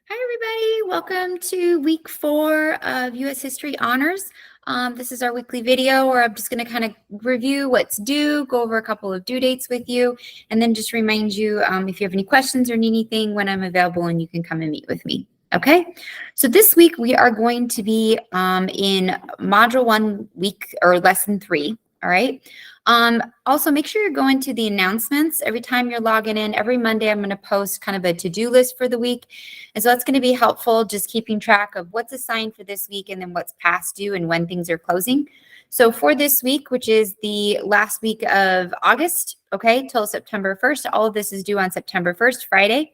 Hi, everybody. Welcome to week 4 of U.S. History Honors. This is our weekly video where I'm just going to kind of review what's due, go over a couple of due dates with you, and then just remind you if you have any questions or need anything when I'm available and you can come and meet with me. Okay, so this week we are going to be in Module 1 week or Lesson 3. All right. Also, make sure you're going to the announcements every time you're logging in. Every Monday, I'm going to post kind of a to-do list for the week. And so that's going to be helpful, just keeping track of what's assigned for this week and then what's past due and when things are closing. So for this week, which is the last week of August, okay, till September 1st, all of this is due on September 1st, Friday.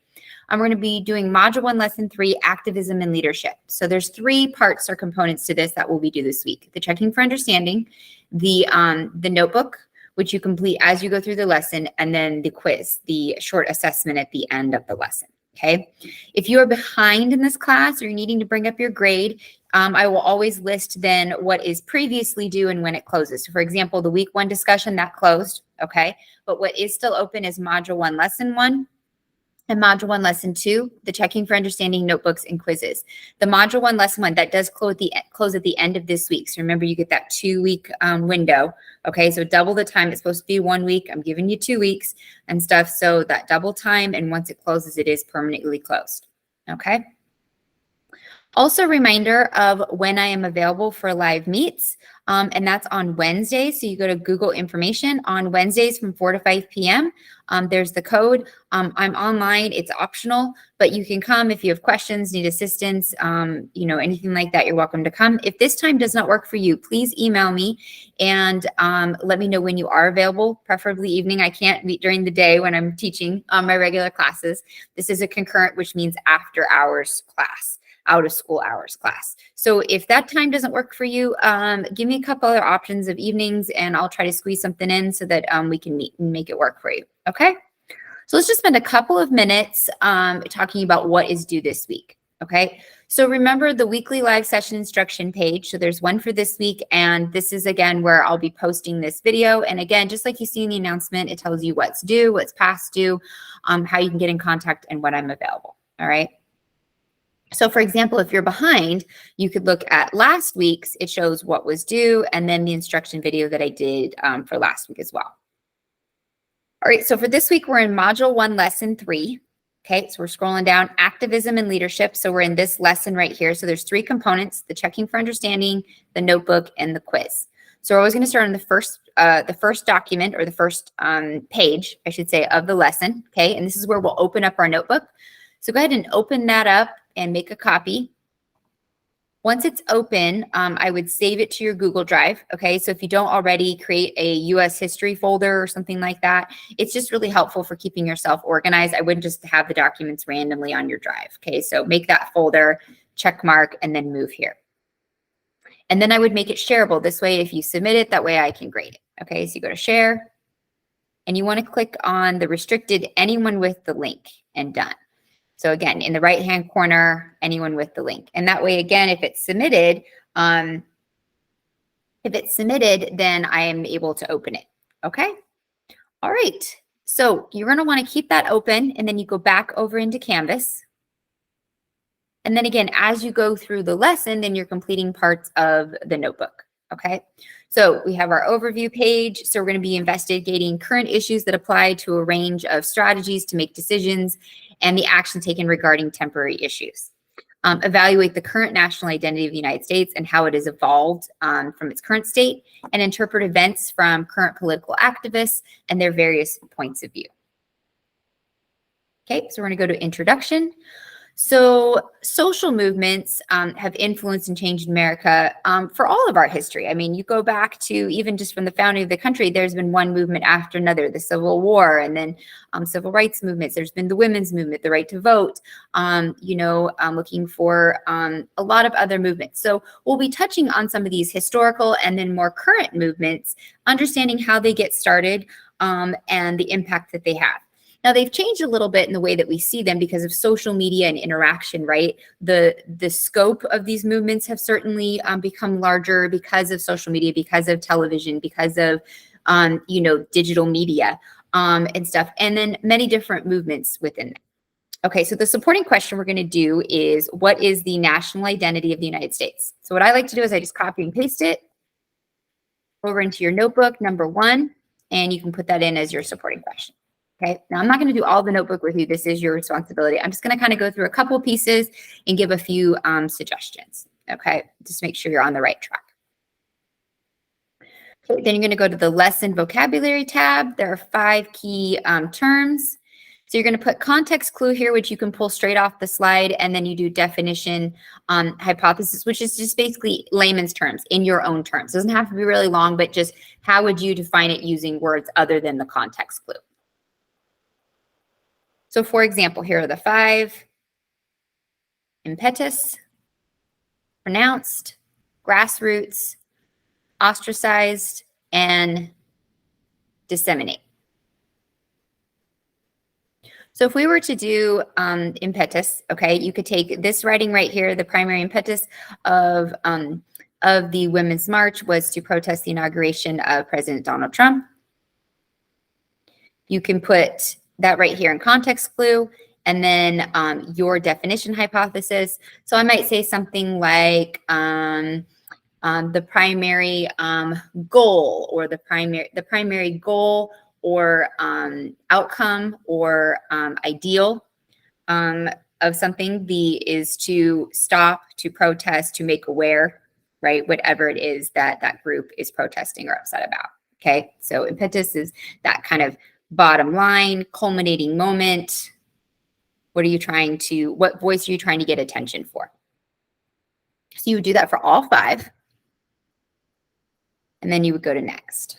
We're going to be doing Module 1, Lesson 3, Activism and Leadership. So there's 3 parts or components to this that will be due this week. The Checking for Understanding, the notebook, which you complete as you go through the lesson, and then the quiz, the short assessment at the end of the lesson. Okay. If you are behind in this class or you're needing to bring up your grade, I will always list then what is previously due and when it closes. So for example, the week 1 discussion that closed. Okay. But what is still open is Module 1, Lesson 1. And Module 1, Lesson 2, the Checking for Understanding notebooks and quizzes. The Module 1, Lesson 1, that does close at the end of this week. So remember, you get that 2-week window. Okay, so double the time. It's supposed to be 1 week. I'm giving you 2 weeks and stuff. So that double time, and once it closes, it is permanently closed. Okay. Also, reminder of when I am available for live meets, and that's on Wednesdays. So you go to Google information on Wednesdays from 4 to 5 p.m. There's the code. I'm online. It's optional, but you can come if you have questions, need assistance, anything like that, you're welcome to come. If this time does not work for you, please email me and let me know when you are available, preferably evening. I can't meet during the day when I'm teaching my regular classes. This is a concurrent, which means after hours class. Out of school hours class. So if that time doesn't work for you, give me a couple other options of evenings and I'll try to squeeze something in so that we can meet and make it work for you. Okay. So let's just spend a couple of minutes talking about what is due this week. Okay. So remember the weekly live session instruction page. So there's one for this week. And this is again where I'll be posting this video. And again, just like you see in the announcement, it tells you what's due, what's past due, how you can get in contact and when I'm available. All right. So for example, if you're behind, you could look at last week's, it shows what was due, and then the instruction video that I did for last week as well. All right, so for this week, we're in Module 1, Lesson 3. Okay, so we're scrolling down, Activism and Leadership. So we're in this lesson right here. So there's 3 components, the Checking for Understanding, the notebook, and the quiz. So we're always going to start on the first document, or the first page, I should say, of the lesson. Okay, and this is where we'll open up our notebook. So go ahead and open that up and make a copy. Once it's open, I would save it to your Google Drive. Okay, so if you don't already create a U.S. history folder or something like that, it's just really helpful for keeping yourself organized. I wouldn't just have the documents randomly on your drive. Okay, so make that folder, check mark, and then move here. And then I would make it shareable. This way, if you submit it, that way I can grade it. Okay, so you go to share, and you want to click on the restricted anyone with the link, and done. So again, in the right-hand corner, anyone with the link. And that way, again, if it's submitted, then I am able to open it. Okay. All right. So you're going to want to keep that open, and then you go back over into Canvas. And then again, as you go through the lesson, then you're completing parts of the notebook. Okay. So we have our overview page. So we're going to be investigating current issues that apply to a range of strategies to make decisions and the action taken regarding temporary issues. Evaluate the current national identity of the United States and how it has evolved from its current state, and interpret events from current political activists and their various points of view. Okay, so we're going to go to introduction. So social movements have influenced and changed America for all of our history. I mean, you go back to even just from the founding of the country, there's been one movement after another, the Civil War, and then civil rights movements. There's been the women's movement, the right to vote, looking for a lot of other movements. So we'll be touching on some of these historical and then more current movements, understanding how they get started and the impact that they have. Now, they've changed a little bit in the way that we see them because of social media and interaction, right? The scope of these movements have certainly become larger because of social media, because of television, because of, digital media and stuff, and then many different movements within them. Okay, so the supporting question we're going to do is, what is the national identity of the United States? So what I like to do is I just copy and paste it over into your notebook, number 1, and you can put that in as your supporting question. Okay, now I'm not going to do all the notebook with you. This is your responsibility. I'm just going to kind of go through a couple pieces and give a few suggestions. Okay, just make sure you're on the right track. Okay, then you're going to go to the lesson vocabulary tab. There are 5 key terms. So you're going to put context clue here, which you can pull straight off the slide, and then you do definition hypothesis, which is just basically layman's terms in your own terms. It doesn't have to be really long, but just how would you define it using words other than the context clue? So for example, here are the 5. Impetus, pronounced, grassroots, ostracized, and disseminate. So if we were to do impetus, okay, you could take this writing right here. The primary impetus of the Women's March was to protest the inauguration of President Donald Trump. You can put that right here in context clue, and then your definition hypothesis. So I might say something like the primary goal, or the primary goal or outcome or ideal of something. Is to stop, to protest, to make aware, right? Whatever it is that that group is protesting or upset about. Okay, so impetus is that kind of bottom line, culminating moment. What voice are you trying to get attention for? So you would do that for all 5. And then you would go to next.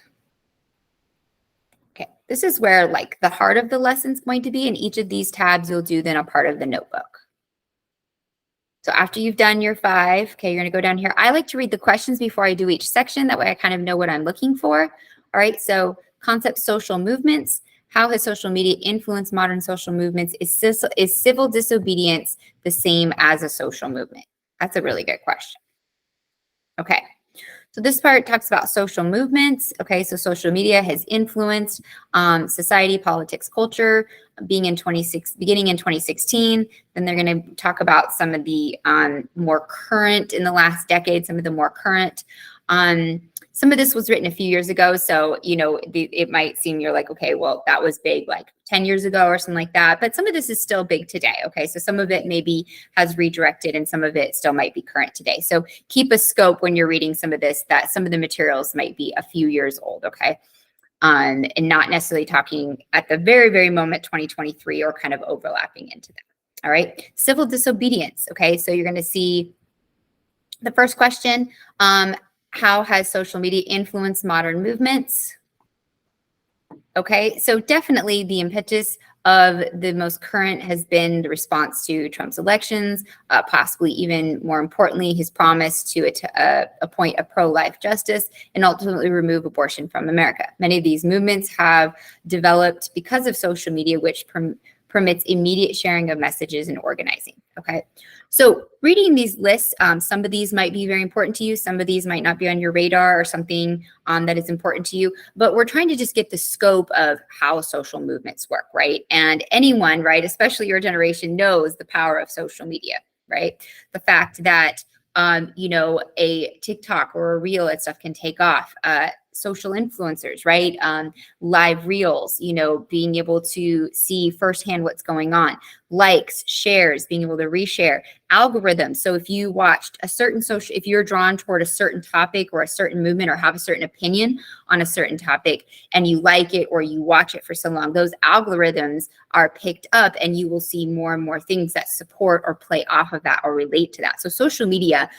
Okay, this is where like the heart of the lesson is going to be. In each of these tabs, you'll do then a part of the notebook. So after you've done your 5, okay, you're going to go down here. I like to read the questions before I do each section. That way I kind of know what I'm looking for. All right, so concept social movements. How has social media influenced modern social movements? Is civil disobedience the same as a social movement? That's a really good question. Okay. So this part talks about social movements. Okay, so social media has influenced society, politics, culture, beginning in 2016. Then they're going to talk about some of the more current in the last decade, some of the more current. Some of this was written a few years ago, so it might seem you're like, okay, well, that was big like 10 years ago or something like that. But some of this is still big today. Okay, so some of it maybe has redirected, and some of it still might be current today. So keep a scope when you're reading some of this, that some of the materials might be a few years old. Okay, and not necessarily talking at the very, very moment 2023 or kind of overlapping into that. All right, civil disobedience. Okay, so you're going to see the first question. How has social media influenced modern movements? Okay, so definitely the impetus of the most current has been the response to Trump's elections, possibly even more importantly, his promise to appoint a pro-life justice and ultimately remove abortion from America. Many of these movements have developed because of social media, which permits immediate sharing of messages and organizing. Okay, so reading these lists, some of these might be very important to you. Some of these might not be on your radar or something that is important to you, but we're trying to just get the scope of how social movements work, right? And anyone, right, especially your generation, knows the power of social media, right? The fact that, a TikTok or a reel and stuff can take off. Social influencers, right? Live reels, being able to see firsthand what's going on, likes, shares, being able to reshare, algorithms. So if you watched if you're drawn toward a certain topic or a certain movement or have a certain opinion on a certain topic and you like it or you watch it for so long, those algorithms are picked up and you will see more and more things that support or play off of that or relate to that. So social media,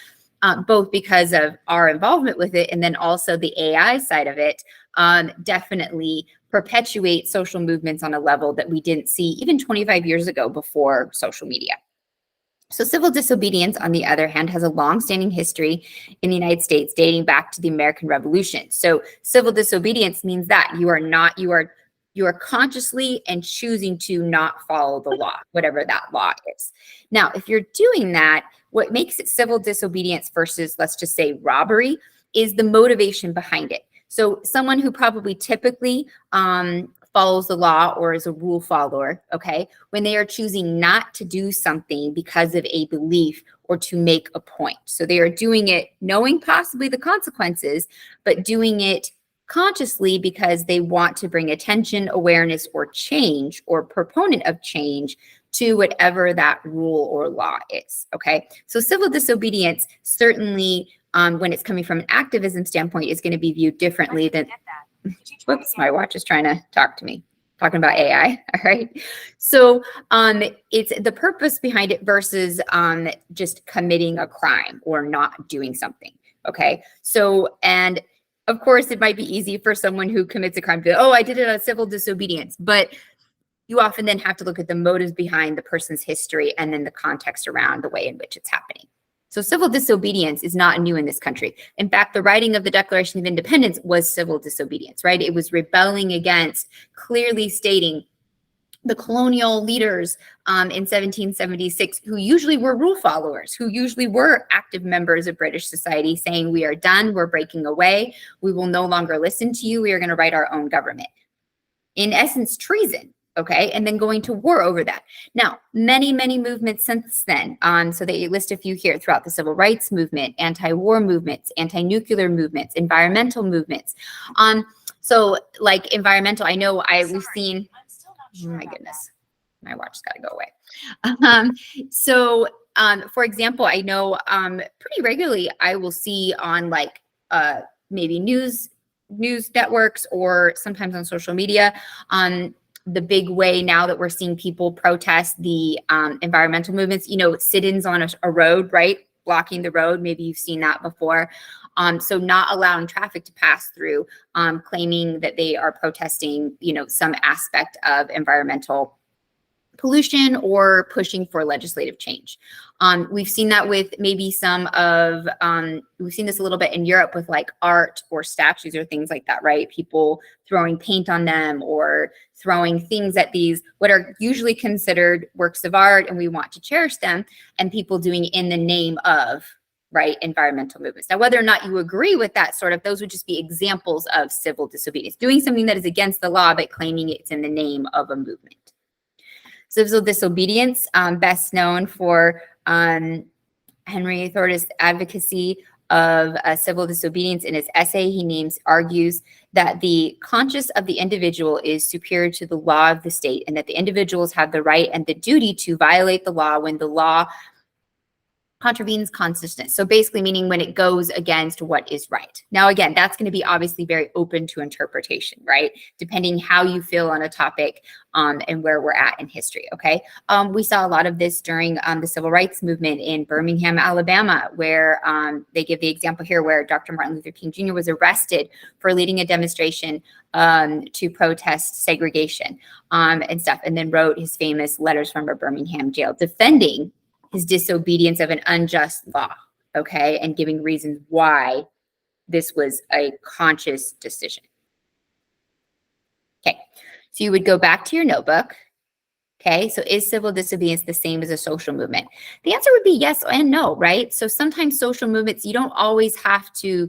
both because of our involvement with it and then also the AI side of it, definitely perpetuate social movements on a level that we didn't see even 25 years ago before social media. So civil disobedience, on the other hand, has a long-standing history in the United States dating back to the American Revolution. So civil disobedience means that you are consciously and choosing to not follow the law, whatever that law is. Now, if you're doing that, what makes it civil disobedience versus, let's just say, robbery is the motivation behind it. So someone who probably typically follows the law or is a rule follower, okay, when they are choosing not to do something because of a belief or to make a point. So they are doing it knowing possibly the consequences, but doing it consciously because they want to bring attention, awareness, or change, or proponent of change to whatever that rule or law is, okay? So civil disobedience certainly, when it's coming from an activism standpoint, is going to be viewed differently than, whoops, my watch is trying to talk to me, talking about AI, all right? So it's the purpose behind it versus just committing a crime or not doing something, okay? So, and of course, it might be easy for someone who commits a crime to, oh, I did it out of civil disobedience, but you often then have to look at the motives behind the person's history and then the context around the way in which it's happening. So civil disobedience is not new in this country. In fact, the writing of the Declaration of Independence was civil disobedience, right? It was rebelling against clearly stating the colonial leaders in 1776, who usually were rule followers, who usually were active members of British society, saying, we are done, we're breaking away, we will no longer listen to you, we are going to write our own government. In essence, treason. Okay, and then going to war over that. Now, many, many movements since then. So they list a few here throughout the civil rights movement, anti-war movements, anti-nuclear movements, environmental movements. So like environmental, I know we've seen, oh my goodness, my watch's got to go away. For example, I know pretty regularly I will see on like maybe news networks or sometimes on social media, the big way now that we're seeing people protest the environmental movements, you know, sit-ins on a road, right? Blocking the road. Maybe you've seen that before. So not allowing traffic to pass through, claiming that they are protesting, you know, some aspect of environmental pollution or pushing for legislative change. We've seen that with maybe some of, we've seen this a little bit in Europe with like art or statues or things like that, right? People throwing paint on them or throwing things at these, what are usually considered works of art, and we want to cherish them, and people doing in the name of, right, environmental movements. Now, whether or not you agree with that sort of, those would just be examples of civil disobedience, doing something that is against the law, but claiming it's in the name of a movement. Civil disobedience, best known for Henry Thornton's advocacy of civil disobedience. In his essay, he argues that the conscience of the individual is superior to the law of the state, and that the individuals have the right and the duty to violate the law when the law contravenes consciousness. So basically meaning when it goes against what is right. Now, again, that's going to be obviously very open to interpretation, right? Depending how you feel on a topic and where we're at in history, okay? We saw a lot of this during the civil rights movement in Birmingham, Alabama, where they give the example here where Dr. Martin Luther King Jr. was arrested for leading a demonstration to protest segregation and stuff, and then wrote his famous letters from a Birmingham jail defending his disobedience of an unjust law, okay, and giving reasons why this was a conscious decision. Okay, so you would go back to your notebook. Okay, so is civil disobedience the same as a social movement? The answer would be yes and no, right? So sometimes social movements, you don't always have to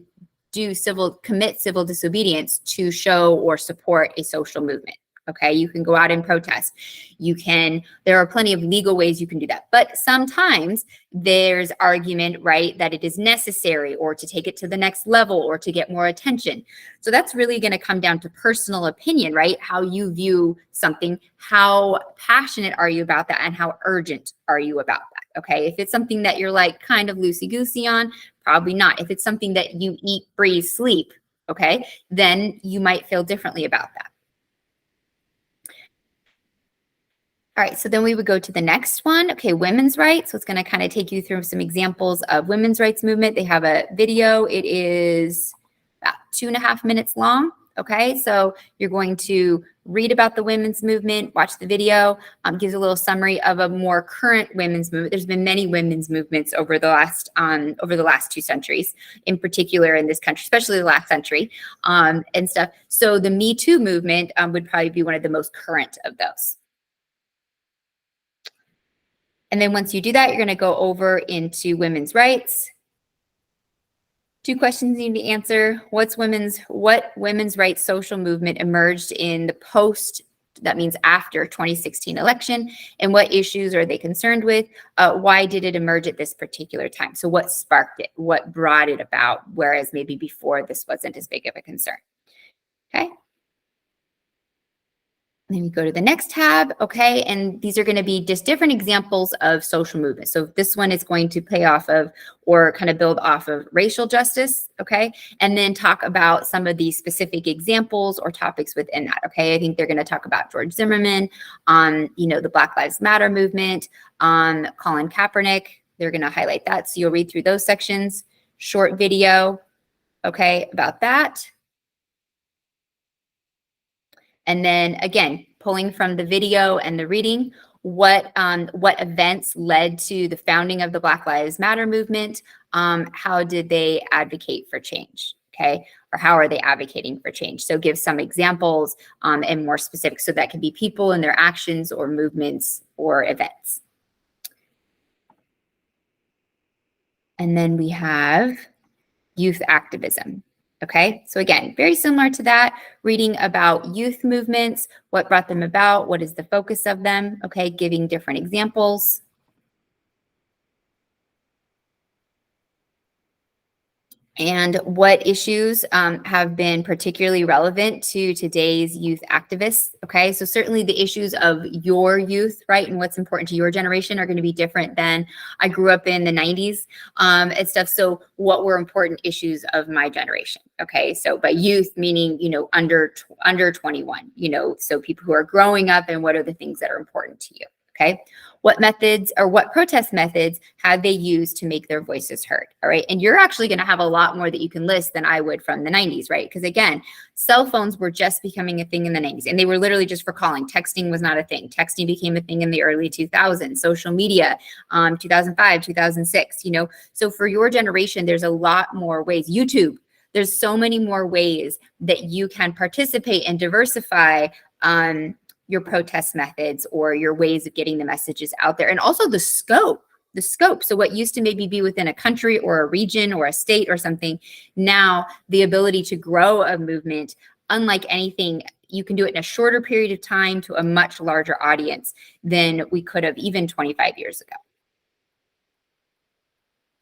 commit civil disobedience to show or support a social movement. Okay, you can go out and protest. There are plenty of legal ways you can do that. But sometimes there's argument, right, that it is necessary or to take it to the next level or to get more attention. So that's really going to come down to personal opinion, right? How you view something, how passionate are you about that, and how urgent are you about that? Okay, if it's something that you're like kind of loosey-goosey on, probably not. If it's something that you eat, breathe, sleep, okay, then you might feel differently about that. All right, so then we would go to the next one. Okay, women's rights. So it's going to kind of take you through some examples of women's rights movement. They have a video. It is about 2.5 minutes long. Okay, so you're going to read about the women's movement, watch the video, gives a little summary of a more current women's movement. There's been many women's movements over the last 2 centuries, in particular in this country, especially the last century and stuff. So the Me Too movement would probably be one of the most current of those. And then once you do that, you're going to go over into women's rights. Two questions you need to answer. What women's rights social movement emerged in the post, that means after 2016 election, and what issues are they concerned with? Why did it emerge at this particular time? So what sparked it? What brought it about? Whereas maybe before this wasn't as big of a concern. Okay. Then we go to the next tab, okay, and these are going to be just different examples of social movement. So this one is going to play off of or kind of build off of racial justice, okay, and then talk about some of these specific examples or topics within that, okay. I think they're going to talk about George Zimmerman, the Black Lives Matter movement, Colin Kaepernick. They're going to highlight that, so you'll read through those sections. Short video, okay, about that. And then again, pulling from the video and the reading, what events led to the founding of the Black Lives Matter movement? How did they advocate for change? Okay, or how are they advocating for change? So give some examples and more specific. So that can be people and their actions or movements or events. And then we have youth activism. Okay, so again, very similar to that, reading about youth movements, what brought them about, what is the focus of them, okay, giving different examples. And what issues have been particularly relevant to today's youth activists, okay? So certainly the issues of your youth, right, and what's important to your generation are going to be different than I grew up in the 90s and stuff. So what were important issues of my generation, okay? So by youth, meaning, under 21, so people who are growing up, and what are the things that are important to you, okay? What methods or what protest methods have they used to make their voices heard? All right. And you're actually going to have a lot more that you can list than I would from the 90s, right? Because again, cell phones were just becoming a thing in the 90s, and they were literally just for calling. Texting was not a thing. Texting became a thing in the early 2000s. Social media, 2005, 2006, So for your generation, there's a lot more ways. YouTube, there's so many more ways that you can participate and diversify your protest methods or your ways of getting the messages out there. And also the scope. So what used to maybe be within a country or a region or a state or something, now the ability to grow a movement, unlike anything, you can do it in a shorter period of time to a much larger audience than we could have even 25 years ago.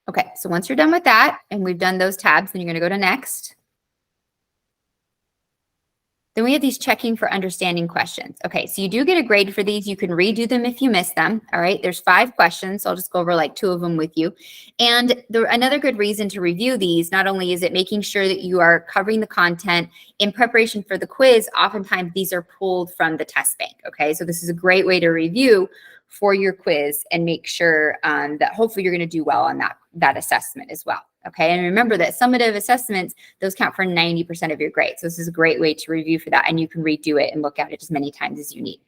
Okay, so once you're done with that, and we've done those tabs, then you're going to go to next. Then we have these checking for understanding questions. Okay, so you do get a grade for these. You can redo them if you miss them. All right, there's 5 questions. So I'll just go over like 2 of them with you. And another good reason to review these, not only is it making sure that you are covering the content in preparation for the quiz, oftentimes these are pulled from the test bank. Okay, so this is a great way to review for your quiz and make sure that hopefully you're going to do well on that assessment as well. Okay, and remember that summative assessments, those count for 90% of your grade. So this is a great way to review for that, and you can redo it and look at it as many times as you need.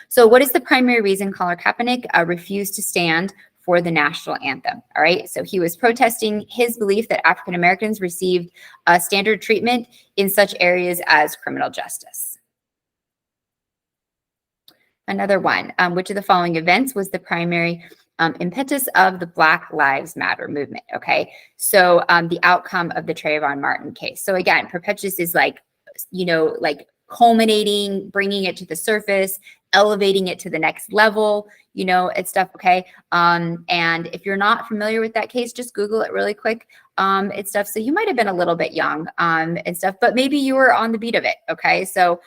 So what is the primary reason Colin Kaepernick refused to stand for the national anthem? All right, so he was protesting his belief that African Americans received standard treatment in such areas as criminal justice. Another one, which of the following events was the primary impetus of the Black Lives Matter movement? Okay, so the outcome of the Trayvon Martin case. So again, perpetuous is like culminating, bringing it to the surface, elevating it to the next level, it's stuff, okay? And if you're not familiar with that case, just Google it really quick. It's stuff, so you might have been a little bit young and stuff, but maybe you were on the beat of it, okay? So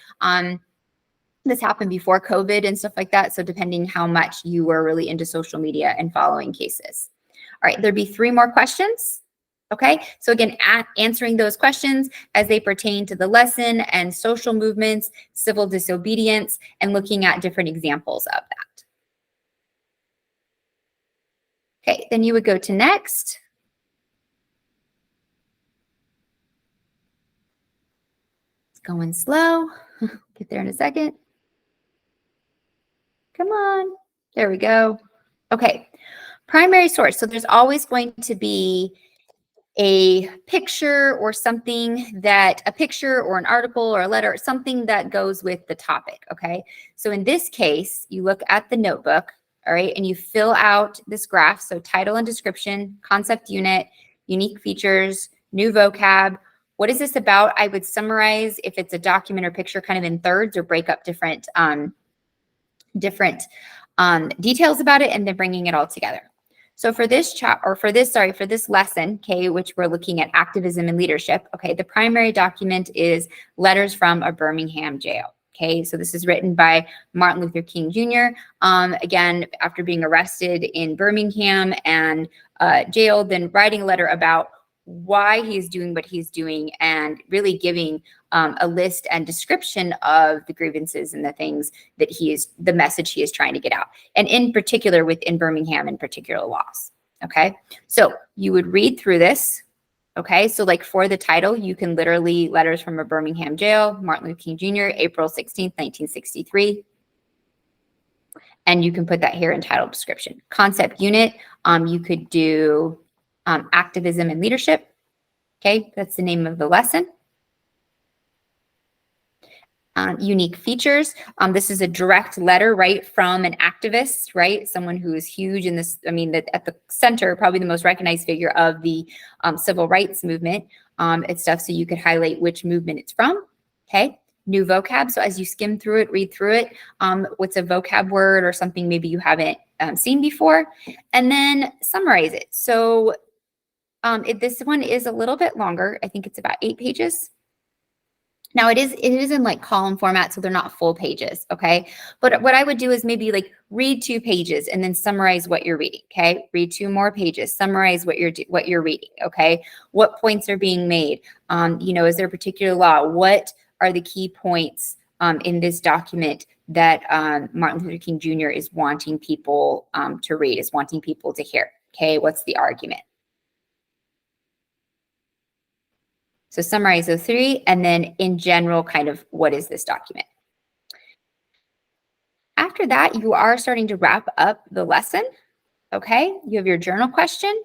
this happened before COVID and stuff like that. So depending how much you were really into social media and following cases. All right, there'd be 3 more questions. Okay, so again, answering those questions as they pertain to the lesson and social movements, civil disobedience, and looking at different examples of that. Okay, then you would go to next. It's going slow. Get there in a second. Come on. There we go. Okay. Primary source. So there's always going to be a picture or something a picture or an article or a letter, something that goes with the topic. Okay. So in this case, you look at the notebook, all right, and you fill out this graph. So title and description, concept unit, unique features, new vocab. What is this about? I would summarize if it's a document or picture kind of in thirds, or break up different details about it and then bringing it all together. So for this for this lesson, okay, which we're looking at activism and leadership, okay, the primary document is Letters from a Birmingham Jail. Okay, so this is written by Martin Luther King Jr. Again, after being arrested in Birmingham and jailed, then writing a letter about why he's doing what he's doing, and really giving a list and description of the grievances and the things that the message he is trying to get out. And in particular within Birmingham in particular laws. Okay, so you would read through this. Okay, so like for the title, you can literally Letters from a Birmingham Jail, Martin Luther King Jr., April 16th, 1963. And you can put that here in title description. Concept unit, you could do activism and leadership. Okay, that's the name of the lesson. Unique features. This is a direct letter, right, from an activist, right? Someone who is huge in this, I mean, that at the center, probably the most recognized figure of the civil rights movement. It's stuff so you could highlight which movement it's from. Okay, new vocab. So as you skim through it, read through it, what's a vocab word or something maybe you haven't seen before, and then summarize it. So this one is a little bit longer. I think it's about 8 pages. Now it is in like column format, so they're not full pages, okay? But what I would do is maybe like read 2 pages and then summarize what you're reading, okay? Read 2 more pages, summarize what you're reading, okay? What points are being made? You know, is there a particular law? What are the key points in this document that Martin Luther King Jr. is wanting people to read, is wanting people to hear, okay? What's the argument? So summarize those 3, and then in general, kind of what is this document? After that, you are starting to wrap up the lesson, okay? You have your journal question,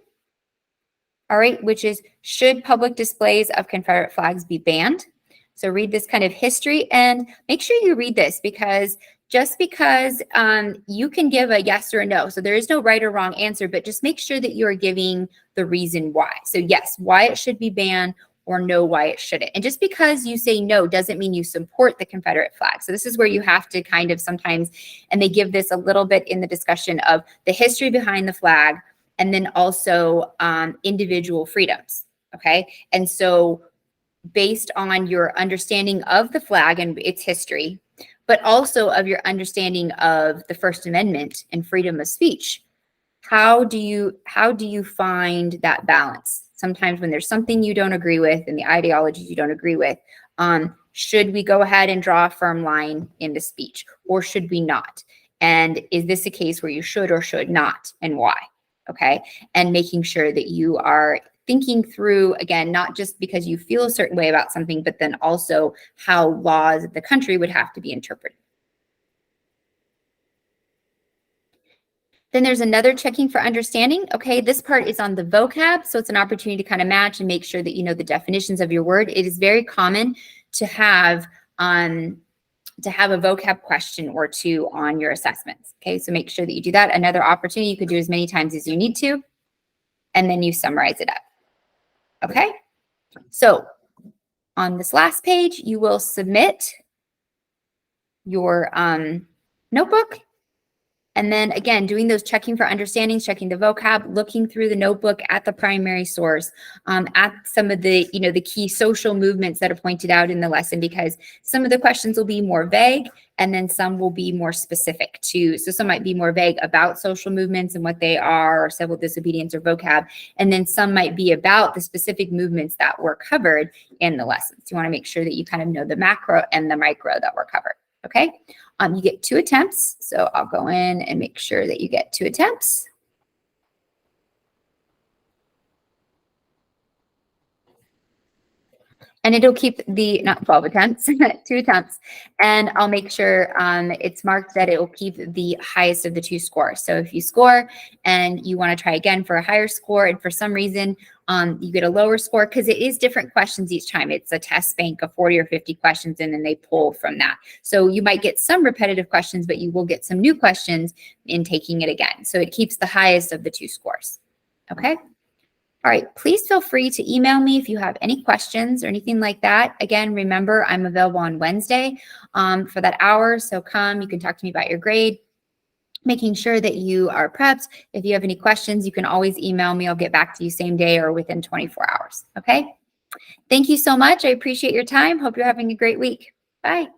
all right, which is, should public displays of Confederate flags be banned? So read this kind of history, and make sure you read this, because just because you can give a yes or a no, so there is no right or wrong answer, but just make sure that you are giving the reason why. So yes, why it should be banned, or no, why it shouldn't. And just because you say no doesn't mean you support the Confederate flag. So this is where you have to kind of sometimes, and they give this a little bit in the discussion of the history behind the flag, and then also individual freedoms, okay? And so based on your understanding of the flag and its history, but also of your understanding of the First Amendment and freedom of speech, how do you find that balance? Sometimes when there's something you don't agree with and the ideologies you don't agree with, should we go ahead and draw a firm line in the speech, or should we not? And is this a case where you should or should not, and why? Okay, and making sure that you are thinking through, again, not just because you feel a certain way about something, but then also how laws of the country would have to be interpreted. Then there's another checking for understanding. Okay, this part is on the vocab, so it's an opportunity to kind of match and make sure that you know the definitions of your word. It is very common to have a vocab question or 2 on your assessments. Okay, so make sure that you do that. Another opportunity, you could do as many times as you need to, and then you summarize it up. Okay, so on this last page, you will submit your notebook. And then again, doing those checking for understandings, checking the vocab, looking through the notebook at the primary source, at some of the, you know, the key social movements that are pointed out in the lesson, because some of the questions will be more vague and then some will be more specific to, so some might be more vague about social movements and what they are, or civil disobedience or vocab. And then some might be about the specific movements that were covered in the lessons. You want to make sure that you kind of know the macro and the micro that were covered. Okay. You get 2 attempts. So I'll go in and make sure that you get 2 attempts. And it'll keep the, not 12 attempts, 2 attempts. And I'll make sure it's marked that it will keep the highest of the 2 scores. So if you score and you want to try again for a higher score, and for some reason you get a lower score, because it is different questions each time. It's a test bank of 40 or 50 questions, and then they pull from that. So you might get some repetitive questions, but you will get some new questions in taking it again. So it keeps the highest of the 2 scores. Okay. All right, please feel free to email me if you have any questions or anything like that. Again, remember, I'm available on Wednesday for that hour. So come, you can talk to me about your grade, making sure that you are prepped. If you have any questions, you can always email me. I'll get back to you same day or within 24 hours. Okay. Thank you so much. I appreciate your time. Hope you're having a great week. Bye.